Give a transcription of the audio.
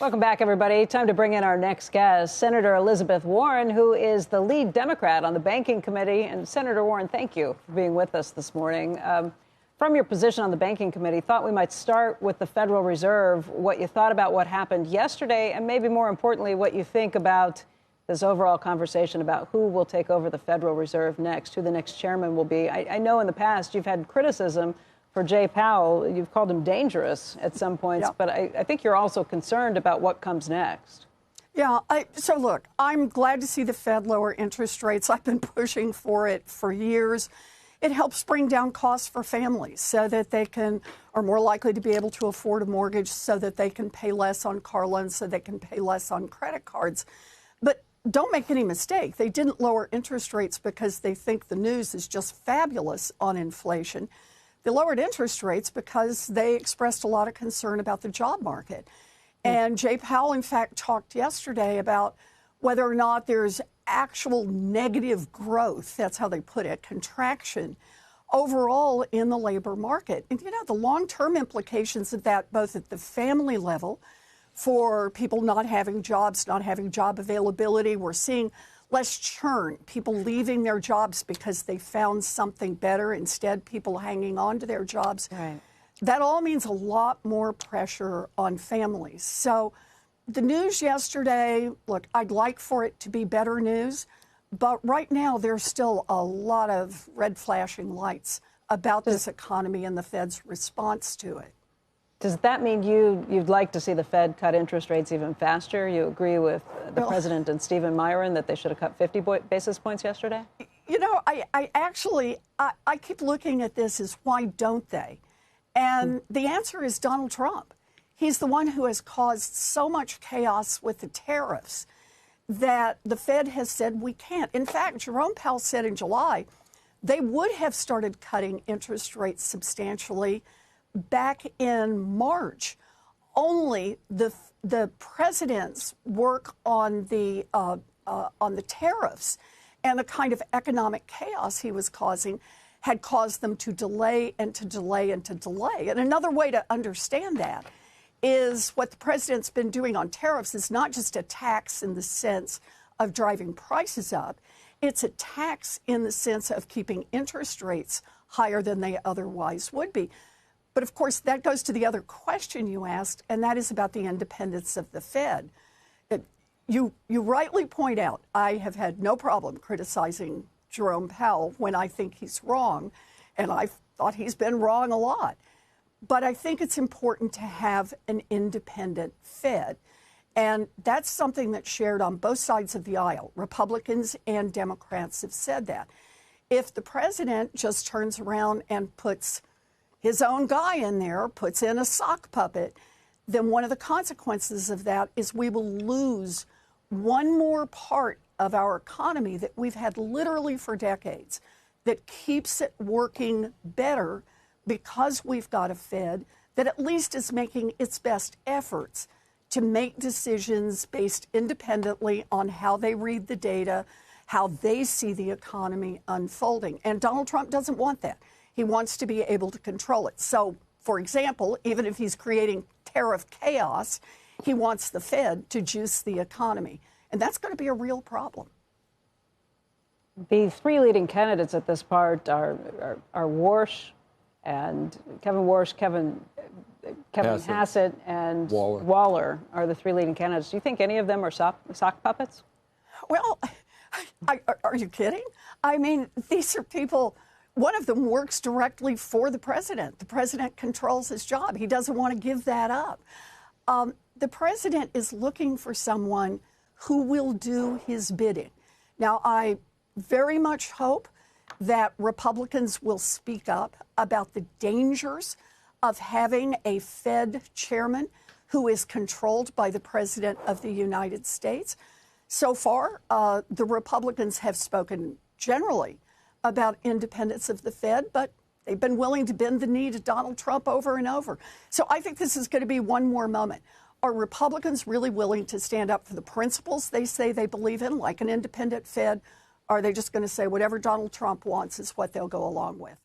Welcome back, everybody. Time to bring in our next guest, Senator Elizabeth Warren, who is the lead Democrat on the Banking Committee. And Senator Warren, thank you for being with us this morning. From your position on the Banking Committee, thought we might start with the Federal Reserve, what you thought about what happened yesterday, and maybe more importantly, what you think about this overall conversation about who will take over the Federal Reserve next, who the next chairman will be. I know in the past you've had criticism for Jay Powell. You've called him dangerous at some points, but I think you're also concerned about what comes next. Yeah, so look, I'm glad to see the Fed lower interest rates. I've been pushing for it for years. It helps bring down costs for families so that they are more likely to be able to afford a mortgage, so that they can pay less on car loans, so they can pay less on credit cards. But don't make any mistake, they didn't lower interest rates because they think the news is just fabulous on inflation. They lowered interest rates because they expressed a lot of concern about the job market. And Jay Powell, in fact, talked yesterday about whether or not there's actual negative growth, that's how they put it, contraction, overall in the labor market. And, you know, the long-term implications of that, both at the family level, for people not having jobs, not having job availability, we're seeing less churn, people leaving their jobs because they found something better, instead people hanging on to their jobs. Right. That all means a lot more pressure on families. So the news yesterday, look, I'd like for it to be better news, but right now there's still a lot of red flashing lights about this economy and the Fed's response to it. Does that mean you'd like to see the Fed cut interest rates even faster? You agree with the president and Stephen Myron that they should have cut 50 basis points yesterday? You know, I keep looking at this as why don't they? And the answer is Donald Trump. He's the one who has caused so much chaos with the tariffs that the Fed has said we can't. In fact, Jerome Powell said in July they would have started cutting interest rates substantially back in March. Only the president's work on the tariffs and the kind of economic chaos he was causing had caused them to delay and to delay and to delay. And another way to understand that is what the president's been doing on tariffs is not just a tax in the sense of driving prices up. It's a tax in the sense of keeping interest rates higher than they otherwise would be. But of course, that goes to the other question you asked, and that is about the independence of the Fed. You rightly point out, I have had no problem criticizing Jerome Powell when I think he's wrong, and I thought he's been wrong a lot. But I think it's important to have an independent Fed. And that's something that's shared on both sides of the aisle. Republicans and Democrats have said that. If the president just turns around and puts his own guy in there, puts in a sock puppet, then one of the consequences of that is we will lose one more part of our economy that we've had literally for decades, that keeps it working better because we've got a Fed that at least is making its best efforts to make decisions based independently on how they read the data, how they see the economy unfolding. And Donald Trump doesn't want that. He wants to be able to control it. So, for example, even if he's creating tariff chaos, he wants the Fed to juice the economy. And that's going to be a real problem. The three leading candidates at this part are Warsh and Kevin Warsh, Kevin Hassett, and Waller are the three leading candidates. Do you think any of them are sock puppets? Well, are you kidding? I mean, these are people. One of them works directly for the president. The president controls his job. He doesn't want to give that up. The president is looking for someone who will do his bidding. Now, I very much hope that Republicans will speak up about the dangers of having a Fed chairman who is controlled by the President of the United States. So far, the Republicans have spoken generally about independence of the Fed, but they've been willing to bend the knee to Donald Trump over and over. So I think this is going to be one more moment. Are Republicans really willing to stand up for the principles they say they believe in, like an independent Fed? Or are they just going to say whatever Donald Trump wants is what they'll go along with?